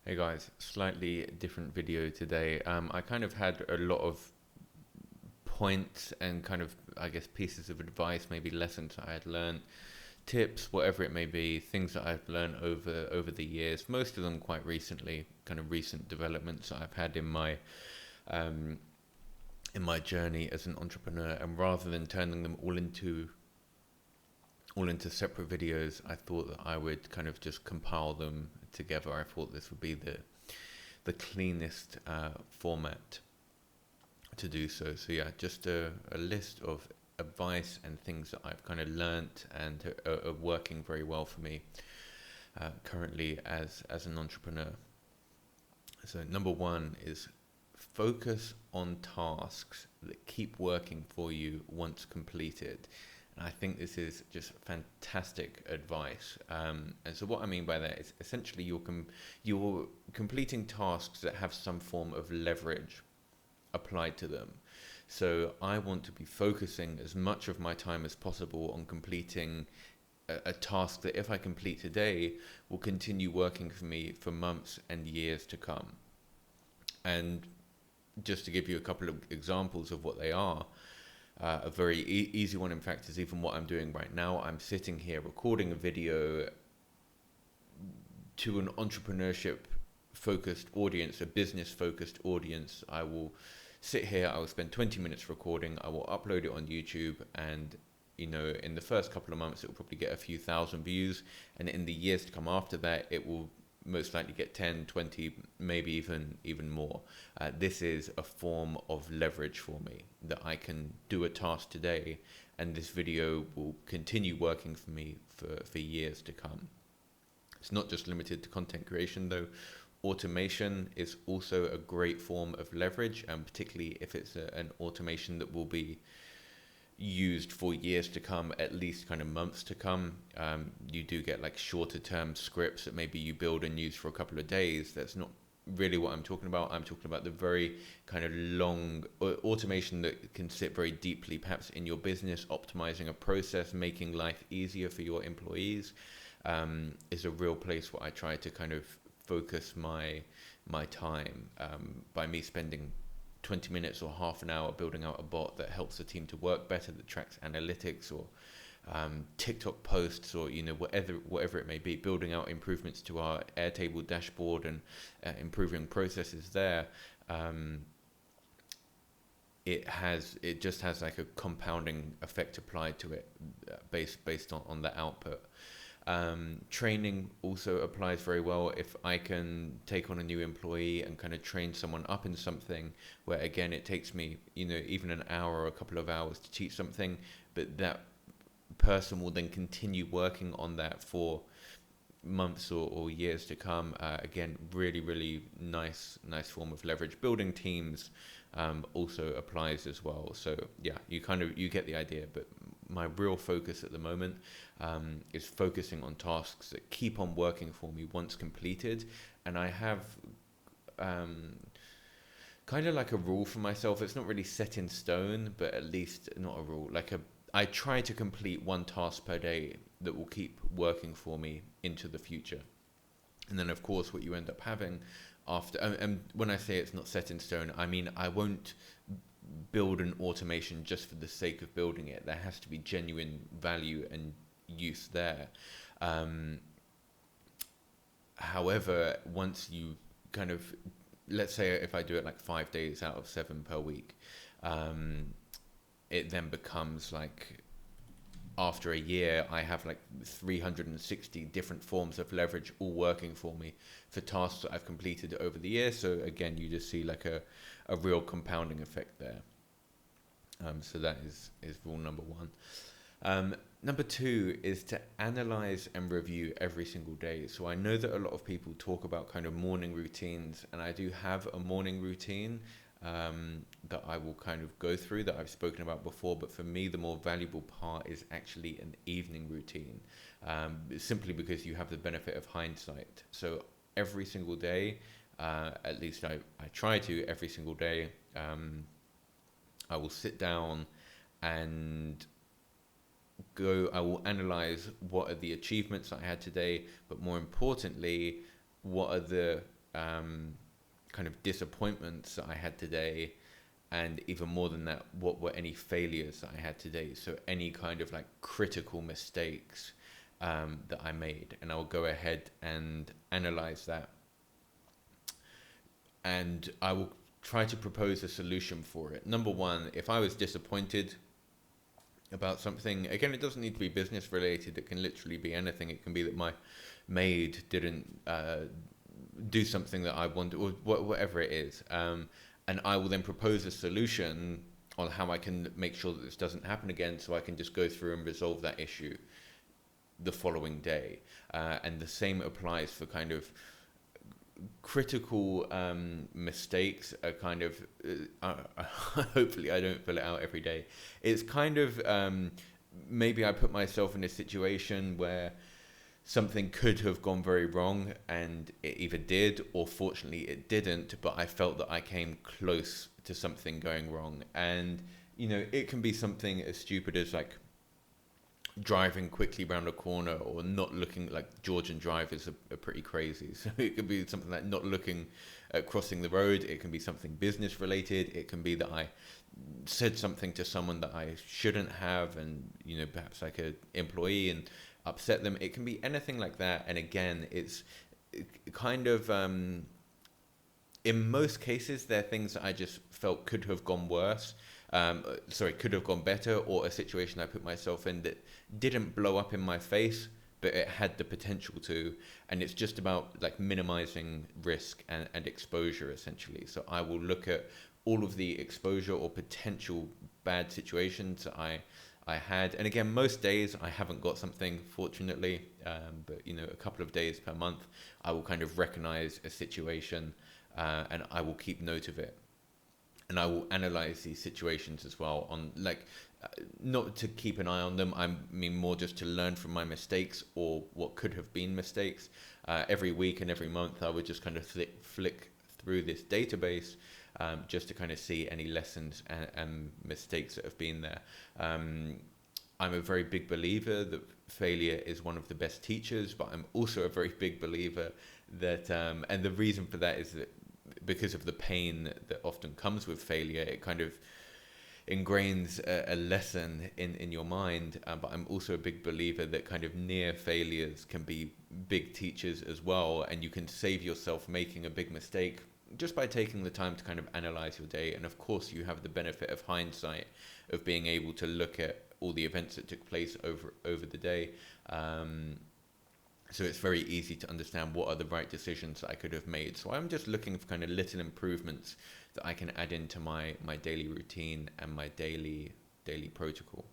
Hey guys, slightly different video today. I kind of had a lot of points and kind of, I guess, pieces of advice, maybe lessons I had learned, tips, whatever it may be, things that I've learned over the years. Most of them quite recently, kind of recent developments that I've had um, in my journey as an entrepreneur. And rather than turning them all into separate videos, I thought that I would kind of just compile them together. I thought this would be the cleanest format to do so. So yeah, just a list of advice and things that I've kind of learnt and are working very well for me currently as an entrepreneur. So number one is focus on tasks that keep working for you once completed. And I think this is just fantastic advice. And so what I mean by that is essentially you're completing tasks that have some form of leverage applied to them. So I want to be focusing as much of my time as possible on completing a task that if I complete today will continue working for me for months and years to come. And just to give you a couple of examples of what they are, a very easy one, in fact, is even what I'm doing right now. I'm sitting here recording a video to an entrepreneurship focused audience, a business focused audience. I will sit here, I will spend 20 minutes recording, I will upload it on YouTube, and in the first couple of months, it will probably get a few thousand views. And in the years to come after that, it will most likely get 10, 20, maybe even more. This is a form of leverage for me, that I can do a task today and this video will continue working for me for years to come. It's not just limited to content creation though. Automation is also a great form of leverage, and particularly if it's an automation that will be used for years to come, at least kind of months to come. You do get like shorter term scripts that maybe you build and use for a couple of days. That's not really what I'm talking about. I'm talking about the very kind of long automation that can sit very deeply, perhaps in your business, optimizing a process, making life easier for your employees. Is a real place where I try to kind of focus my time, by me spending 20 minutes or half an hour building out a bot that helps the team to work better, that tracks analytics or TikTok posts, or whatever it may be, building out improvements to our Airtable dashboard and improving processes there. It just has like a compounding effect applied to it, based on the output. Training also applies very well. If I can take on a new employee and kind of train someone up in something where, again, it takes me, even an hour or a couple of hours to teach something, but that person will then continue working on that for months or years to come. Again, really, really nice form of leverage. Building teams also applies as well. So yeah, you get the idea. But my real focus at the moment is focusing on tasks that keep on working for me once completed. And I have kind of like a rule for myself. It's not really set in stone, but at least not a rule. I try to complete one task per day that will keep working for me into the future. And then, of course, what you end up having after, and when I say it's not set in stone, I mean I won't build an automation just for the sake of building it. There has to be genuine value and use there. However, once you kind of, let's say if I do it like 5 days out of 7 per week, it then becomes like, after a year, I have like 360 different forms of leverage all working for me for tasks that I've completed over the year. So again, you just see like a real compounding effect there. So that is rule number one. Number two is to analyze and review every single day. So I know that a lot of people talk about kind of morning routines, and I do have a morning routine that I will kind of go through, that I've spoken about before. But for me, the more valuable part is actually an evening routine, simply because you have the benefit of hindsight. So every single day, at least I try to every single day, I will sit down and I will analyze what are the achievements I had today, but more importantly, what are the kind of disappointments that I had today, and even more than that, what were any failures that I had today. So any kind of like critical mistakes that I made, and I'll go ahead and analyze that, and I will try to propose a solution for it. Number one, if I was disappointed about something, again, it doesn't need to be business related. It can literally be anything. It can be that my maid didn't do something that I wanted, or whatever it is. And I will then propose a solution on how I can make sure that this doesn't happen again, so I can just go through and resolve that issue the following day. And the same applies for kind of critical mistakes. Are kind of hopefully I don't fill it out every day. It's kind of maybe I put myself in a situation where something could have gone very wrong, and it either did or fortunately it didn't, but I felt that I came close to something going wrong. And it can be something as stupid as like driving quickly around a corner, or not looking. Like Georgian drivers are pretty crazy, so it could be something like not looking at crossing the road. It can be something business related. It can be that I said something to someone that I shouldn't have, and perhaps like an employee, and upset them. It can be anything like that. And again, it's kind of in most cases they're things that I just felt could have gone worse. Could have gone better, or a situation I put myself in that didn't blow up in my face, but it had the potential to. And it's just about like minimizing risk and exposure, essentially. So I will look at all of the exposure or potential bad situations that I had. And again, most days I haven't got something, fortunately, but a couple of days per month I will kind of recognize a situation, and I will keep note of it. And I will analyze these situations as well, on like not to keep an eye on them. I mean more just to learn from my mistakes, or what could have been mistakes. Every week and every month I would just kind of flick through this database, just to kind of see any lessons and mistakes that have been there. I'm a very big believer that failure is one of the best teachers, but I'm also a very big believer that, and the reason for that is that because of the pain that often comes with failure, it kind of ingrains a lesson in your mind. But I'm also a big believer that kind of near failures can be big teachers as well, and you can save yourself making a big mistake just by taking the time to kind of analyze your day. And of course you have the benefit of hindsight, of being able to look at all the events that took place over the day. So it's very easy to understand what are the right decisions that I could have made. So I'm just looking for kind of little improvements that I can add into my daily routine and my daily protocol.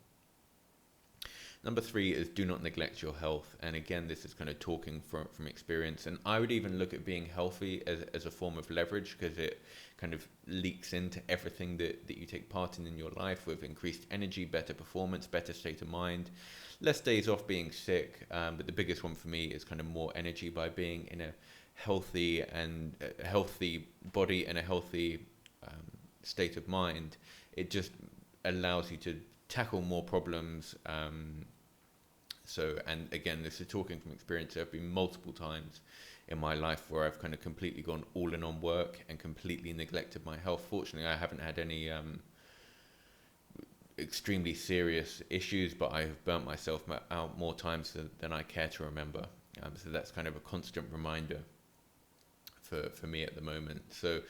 Number 3 is do not neglect your health. And again, this is kind of talking from experience. And I would even look at being healthy as a form of leverage, because it kind of leaks into everything that you take part in your life, with increased energy, better performance, better state of mind, less days off being sick. But the biggest one for me is kind of more energy by being in a healthy body and a healthy state of mind. It just allows you to tackle more problems. And again, this is talking from experience. There have been multiple times in my life where I've kind of completely gone all in on work and completely neglected my health. Fortunately, I haven't had any extremely serious issues, but I have burnt myself out more times than I care to remember. So that's kind of a constant reminder for me at the moment. So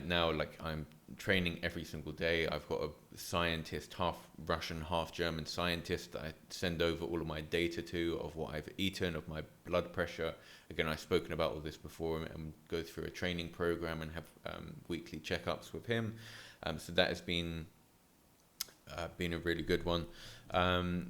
now, like, I'm training every single day. I've got a scientist, half Russian, half German scientist, that I send over all of my data to, of what I've eaten, of my blood pressure. Again, I've spoken about all this before, and go through a training program and have weekly checkups with him. So that has been a really good one,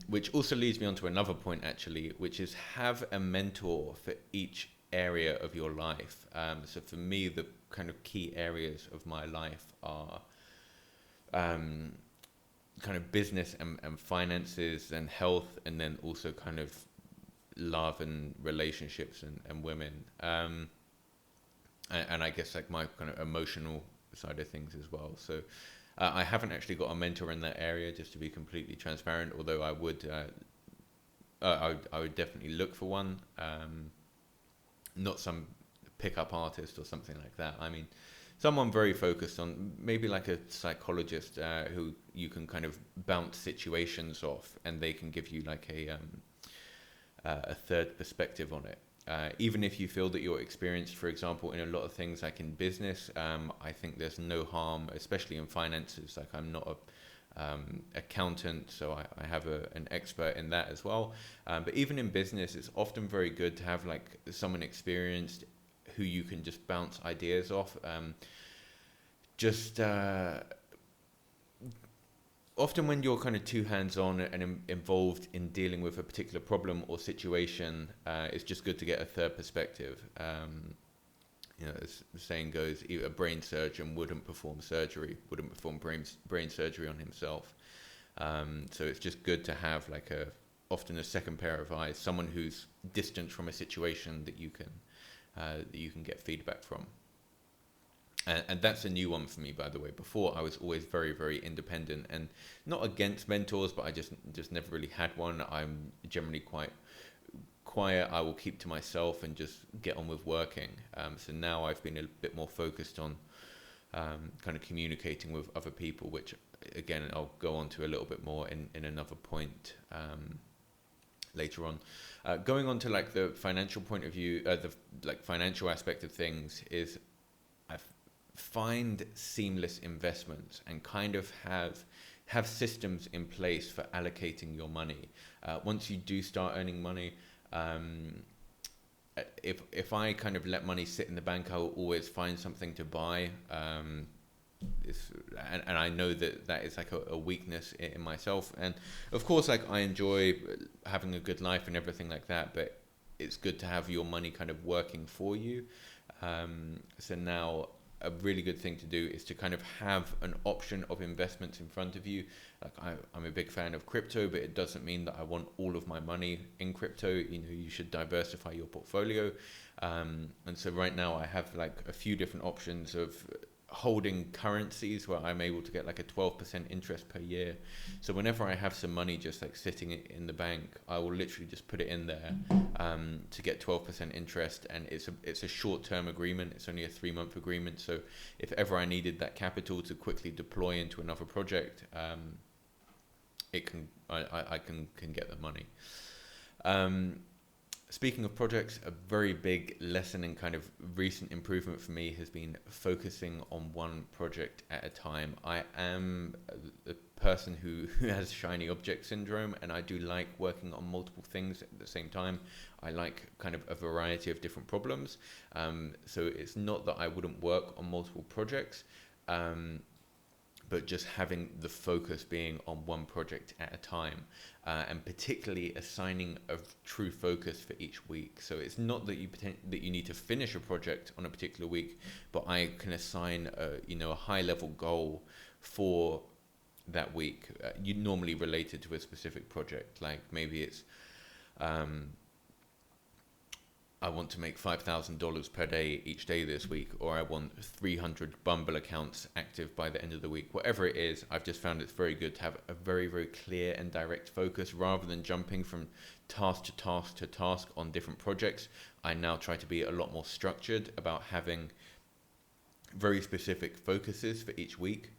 which also leads me on to another point, actually, which is have a mentor for each area of your life. So for me, the kind of key areas of my life are kind of business and finances and health, and then also kind of love and relationships and women, and I guess like my kind of emotional side of things as well. So I haven't actually got a mentor in that area, just to be completely transparent, although I would definitely look for one. Not some pickup artist or something like that. I mean, someone very focused on, maybe like a psychologist who you can kind of bounce situations off, and they can give you like a third perspective on it. Even if you feel that you're experienced, for example, in a lot of things like in business, I think there's no harm, especially in finances. Like, I'm not a accountant, so I have an expert in that as well. But even in business, it's often very good to have like someone experienced who you can just bounce ideas off. Just often when you're kind of too hands-on and involved in dealing with a particular problem or situation, it's just good to get a third perspective. As the saying goes, a brain surgeon wouldn't perform brain surgery on himself. So it's just good to have like often a second pair of eyes, someone who's distant from a situation that you can get feedback from. And that's a new one for me, by the way. Before, I was always very, very independent and not against mentors, but I just never really had one. I'm generally quite quiet. I will keep to myself and just get on with working. So now I've been a bit more focused on kind of communicating with other people, which again, I'll go on to a little bit more in another point later on. Going on to like the financial point of view, the like financial aspect of things is, find seamless investments and kind of have systems in place for allocating your money. Once you do start earning money, if I kind of let money sit in the bank, I will always find something to buy. And I know that is like a weakness in myself. And of course, like, I enjoy having a good life and everything like that, but it's good to have your money kind of working for you. So now, a really good thing to do is to kind of have an option of investments in front of you. Like, I'm a big fan of crypto, but it doesn't mean that I want all of my money in crypto. You should diversify your portfolio. And so right now I have like a few different options of holding currencies where I'm able to get like a 12% interest per year. So whenever I have some money just like sitting in the bank, I will literally just put it in there to get 12% interest. And it's a short-term agreement. It's only a 3-month agreement. So if ever I needed that capital to quickly deploy into another project, I can get the money. Speaking of projects, a very big lesson and kind of recent improvement for me has been focusing on one project at a time. I am a person who has shiny object syndrome, and I do like working on multiple things at the same time. I like kind of a variety of different problems. So it's not that I wouldn't work on multiple projects, but just having the focus being on one project at a time, and particularly assigning a true focus for each week. So it's not that you need to finish a project on a particular week, but I can assign a high level goal for that week. You normally related to a specific project, like maybe it's I want to make $5,000 per day each day this week, or I want 300 Bumble accounts active by the end of the week. Whatever it is, I've just found it's very good to have a very, very clear and direct focus rather than jumping from task to task to task on different projects. I now try to be a lot more structured about having very specific focuses for each week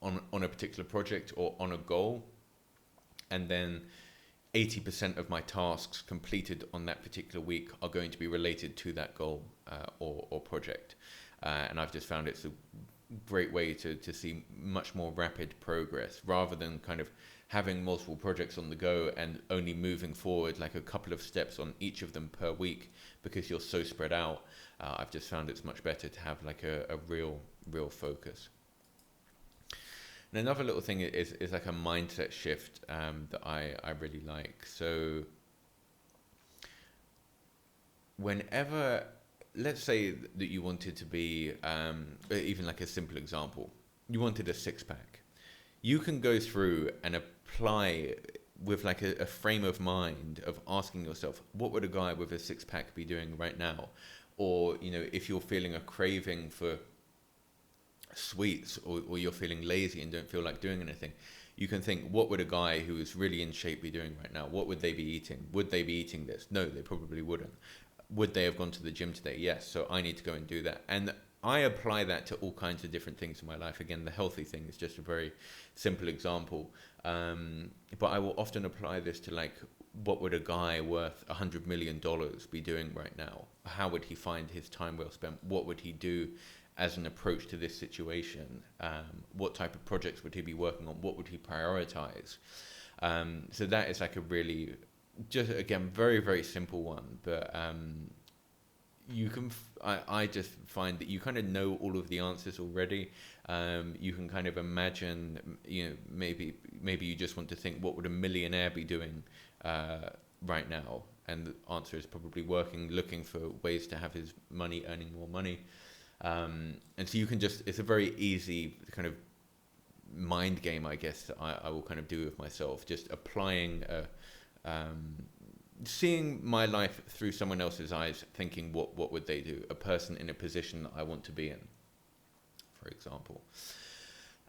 on a particular project or on a goal, and then 80% of my tasks completed on that particular week are going to be related to that goal or project. And I've just found it's a great way to see much more rapid progress rather than kind of having multiple projects on the go and only moving forward like a couple of steps on each of them per week because you're so spread out. I've just found it's much better to have like a real focus. And another little thing is like a mindset shift that I really like. So whenever, let's say that you wanted to be, even like a simple example, you wanted a six-pack. You can go through and apply with like a frame of mind of asking yourself, what would a guy with a six-pack be doing right now? Or, if you're feeling a craving for sweets, or you're feeling lazy and don't feel like doing anything, you can think, what would a guy who is really in shape be doing right now? What would they be eating? Would they be eating this? No, they probably wouldn't. Would they have gone to the gym today? Yes. So I need to go and do that. And I apply that to all kinds of different things in my life. Again, the healthy thing is just a very simple example. But I will often apply this to, like, what would a guy worth $100 million be doing right now? How would he find his time well spent? What would he do as an approach to this situation? What type of projects would he be working on? What would he prioritize? So that is like a really, just again, very, very simple one. But you can, I just find that you kind of know all of the answers already. You can kind of imagine, maybe you just want to think, what would a millionaire be doing right now? And the answer is probably working, looking for ways to have his money, earning more money. And so you can just, it's a very easy kind of mind game, I guess, that I will kind of do with myself, just applying, seeing my life through someone else's eyes, thinking what would they do, a person in a position that I want to be in, for example.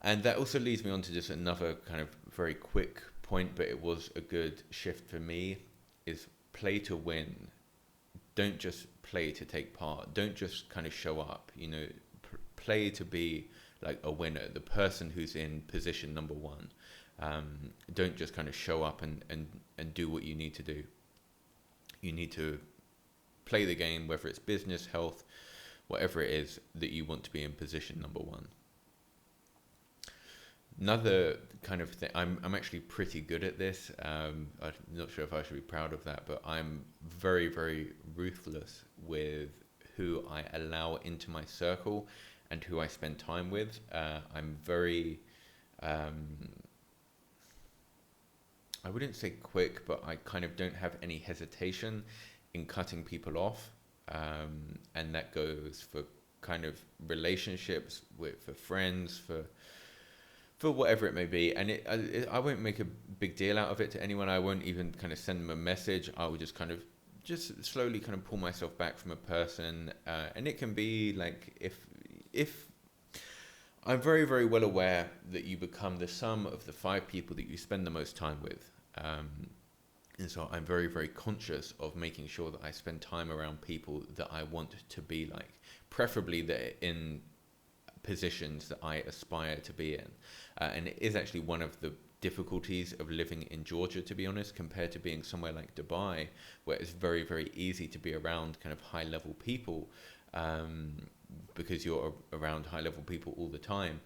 And that also leads me on to just another kind of very quick point, but it was a good shift for me, is play to win. Don't just play to take part. Don't just kind of show up, play to be like a winner, the person who's in position number one. Don't just kind of show up and do what you need to do. You need to play the game, whether it's business, health, whatever it is, that you want to be in position number one. Another kind of thing, I'm actually pretty good at this. I'm not sure if I should be proud of that, but I'm very, very ruthless with who I allow into my circle and who I spend time with. I'm very, I wouldn't say quick, but I kind of don't have any hesitation in cutting people off. And that goes for kind of relationships, for friends, for whatever it may be. And I won't make a big deal out of it to anyone. I won't even kind of send them a message. I will just slowly kind of pull myself back from a person. And it can be like, if I'm very, very well aware that you become the sum of the 5 people that you spend the most time with. And so I'm very, very conscious of making sure that I spend time around people that I want to be like, preferably that in positions that I aspire to be in. And it is actually one of the difficulties of living in Georgia, to be honest, compared to being somewhere like Dubai, where it's very, very easy to be around kind of high level people, because you're around high level people all the time.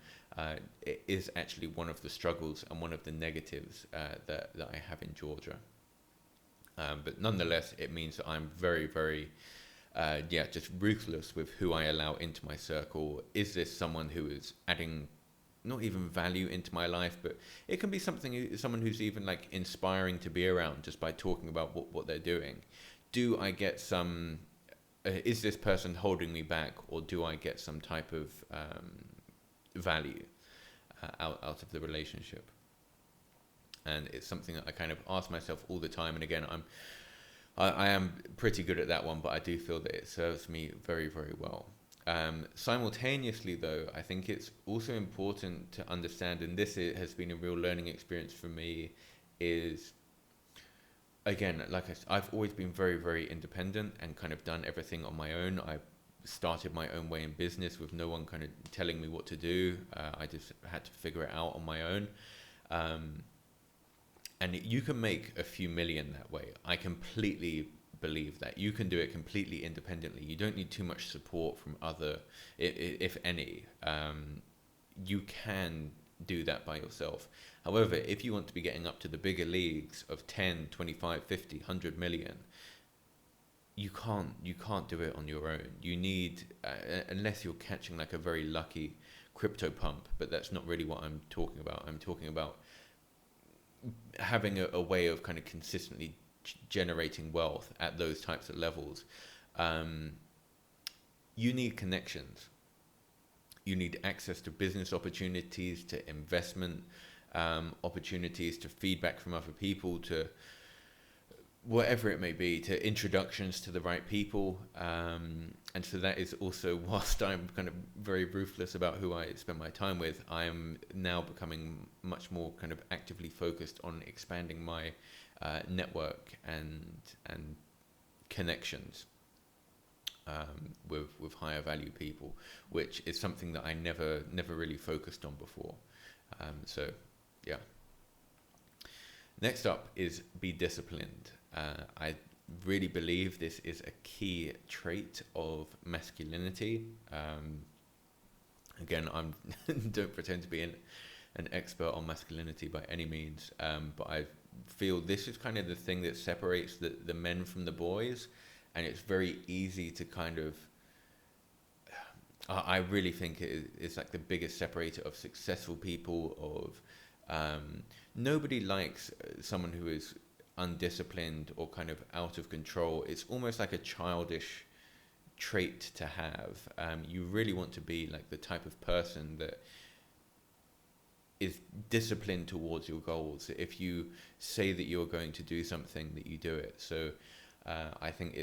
It is actually one of the struggles and one of the negatives that I have in Georgia. But nonetheless, it means that I'm very, very, just ruthless with who I allow into my circle. Is this someone who is adding not even value into my life, but it can be someone who's even like inspiring to be around just by talking about what they're doing. Do I get some, is this person holding me back, or do I get some type of value out of the relationship? And it's something that I kind of ask myself all the time. And again, I am pretty good at that one, but I do feel that it serves me very, very well. Simultaneously, though, I think it's also important to understand, and this has been a real learning experience for me, is, again, like I've always been very, very independent and kind of done everything on my own. I started my own way in business with no one kind of telling me what to do. I just had to figure it out on my own. And you can make a few million that way. I completely believe that. You can do it completely independently. You don't need too much support from other, if any. You can do that by yourself. However, if you want to be getting up to the bigger leagues of 10, 25, 50, 100 million, you can't do it on your own. You need, unless you're catching like a very lucky crypto pump, but that's not really what I'm talking about. I'm talking about having a way of kind of consistently generating wealth at those types of levels. You need connections. You need access to business opportunities, to investment opportunities, to feedback from other people, to whatever it may be, to introductions to the right people. And so that is also, whilst I'm kind of very ruthless about who I spend my time with, I'm now becoming much more kind of actively focused on expanding my network and connections. with higher value people, which is something that I never really focused on before. So yeah. Next up is be disciplined. I really believe this is a key trait of masculinity. Again, I'm don't pretend to be an expert on masculinity by any means, but I feel this is kind of the thing that separates the men from the boys, and it's very easy to kind of. I really think it's like the biggest separator of successful people. Nobody likes someone who is undisciplined or kind of out of control. It's almost like a childish trait to have. You really want to be like the type of person that is disciplined towards your goals. If you say that you're going to do something, that you do it. So I think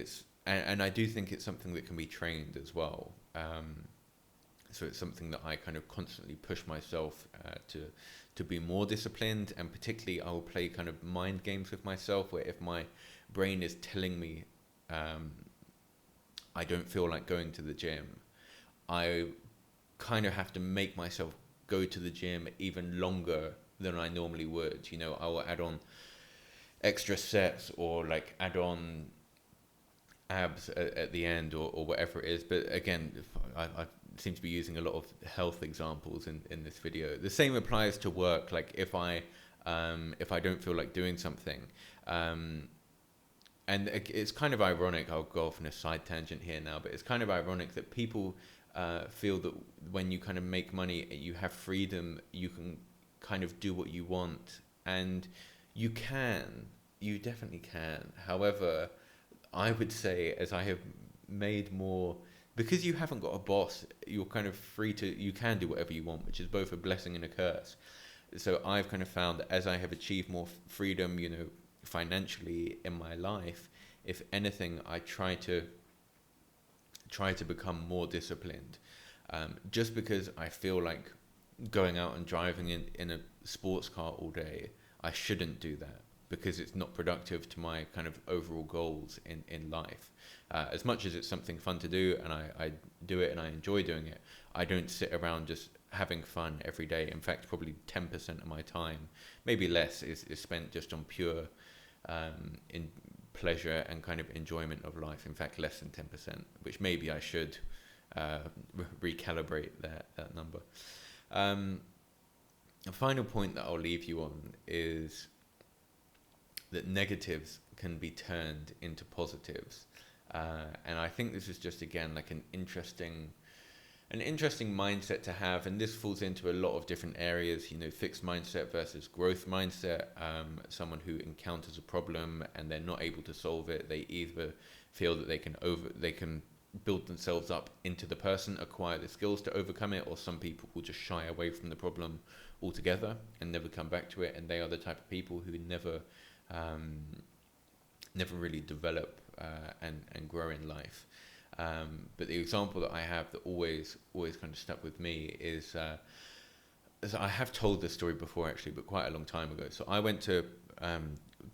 and I do think it's something that can be trained as well. So it's something that I kind of constantly push myself to be more disciplined, and particularly I will play kind of mind games with myself, where if my brain is telling me I don't feel like going to the gym, I kind of have to make myself go to the gym even longer than I normally would. You know, I will add on extra sets, or like add on abs at the end, or whatever it is. But again, I seem to be using a lot of health examples in this video. The same applies to work. Like if I don't feel like doing something, and it's kind of ironic, I'll go off on a side tangent here now, but it's kind of ironic that people feel that when you kind of make money, you have freedom, you can kind of do what you want, and you definitely can. However, I would say, as I have made more, because you haven't got a boss, you're kind of free you can do whatever you want, which is both a blessing and a curse. So I've kind of found that as I have achieved more freedom, you know, financially in my life, if anything, I try to become more disciplined. Just because I feel like going out and driving in a sports car all day, I shouldn't do that, because it's not productive to my kind of overall goals in life. As much as it's something fun to do, and I do it and I enjoy doing it, I don't sit around just having fun every day. In fact, probably 10% of my time, maybe less, is spent just on pure in pleasure and kind of enjoyment of life. In fact, less than 10%, which maybe I should recalibrate that number. A final point that I'll leave you on is that negatives can be turned into positives. And I think this is just, again, like an interesting mindset to have, and this falls into a lot of different areas, you know, fixed mindset versus growth mindset. Someone who encounters a problem and they're not able to solve it, they either feel that they can build themselves up into the person, acquire the skills to overcome it, or some people will just shy away from the problem altogether and never come back to it, and they are the type of people who never really develop and grow in life. But the example that I have that always kind of stuck with me is, I have told this story before actually, but quite a long time ago. So I went to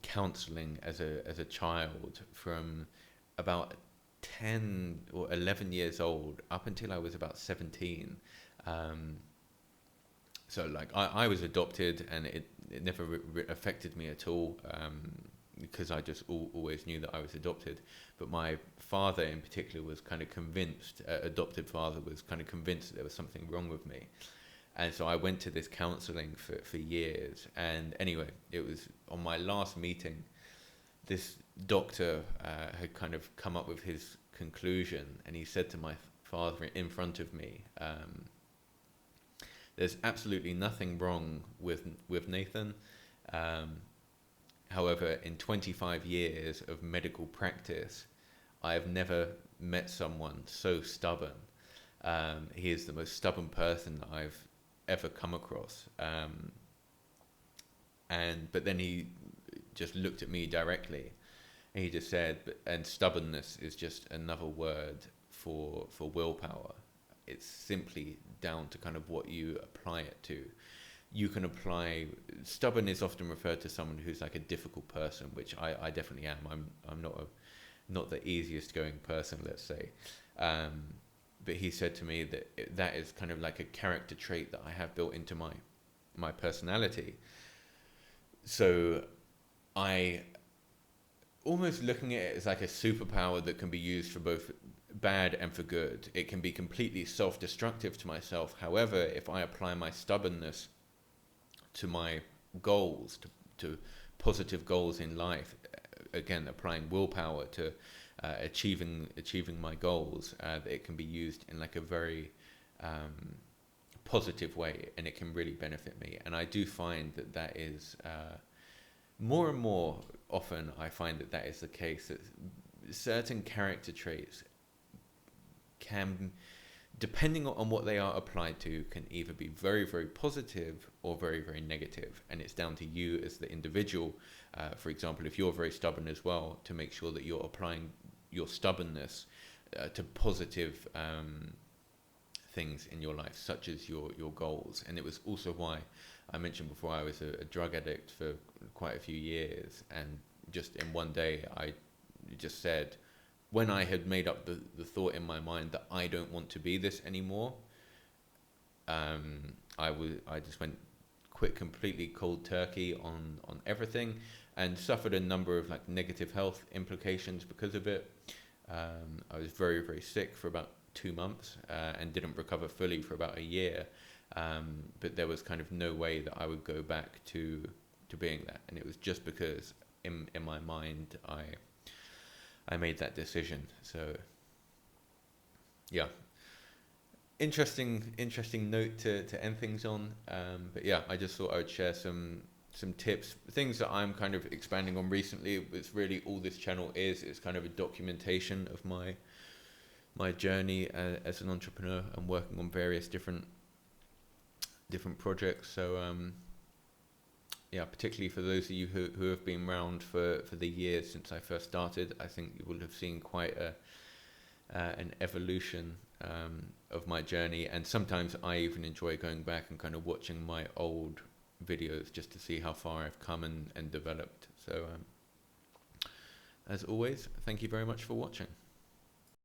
counselling as a child from about 10 or 11 years old up until I was about 17. So like I was adopted, and it never affected me at all, because I just always knew that I was adopted. But my father in particular was kind of convinced, adopted father was kind of convinced that there was something wrong with me. And so I went to this counselling for years. And anyway, it was on my last meeting, this doctor had kind of come up with his conclusion, and he said to my father in front of me, there's absolutely nothing wrong with Nathan. However, in 25 years of medical practice, I have never met someone so stubborn. He is the most stubborn person that I've ever come across. But then he just looked at me directly, and he just said, and stubbornness is just another word for willpower. It's simply down to kind of what you apply it to. You can apply, stubborn is often referred to someone who's like a difficult person, which I definitely am. I'm not the easiest going person, let's say. But he said to me that that is kind of like a character trait that I have built into my personality. So I almost looking at it as like a superpower that can be used for both bad and for good. It can be completely self-destructive to myself. However, if I apply my stubbornness to my goals, to positive goals in life, again applying willpower to achieving my goals, it can be used in like a very positive way, and it can really benefit me. And I do find that that is more and more often I find that that is the case, that certain character traits can, depending on what they are applied to, can either be very, very positive or very, very negative. And it's down to you as the individual. For example, if you're very stubborn as well, to make sure that you're applying your stubbornness to positive things in your life, such as your goals. And it was also why I mentioned before I was a drug addict for quite a few years, and just in one day I just said, when I had made up the thought in my mind that I don't want to be this anymore, I just went completely cold turkey on everything, and suffered a number of like negative health implications because of it. I was very, very sick for about 2 months and didn't recover fully for about a year. But there was kind of no way that I would go back to being that, and it was just because in my mind I made that decision. So yeah, interesting note to end things on. But yeah, I just thought I would share some tips, things that I'm kind of expanding on recently. It's really all this channel is. It's kind of a documentation of my journey as an entrepreneur and working on various different projects. So yeah, particularly for those of you who have been around for the years since I first started, I think you will have seen quite an evolution of my journey. And sometimes I even enjoy going back and kind of watching my old videos just to see how far I've come and developed. So as always, thank you very much for watching.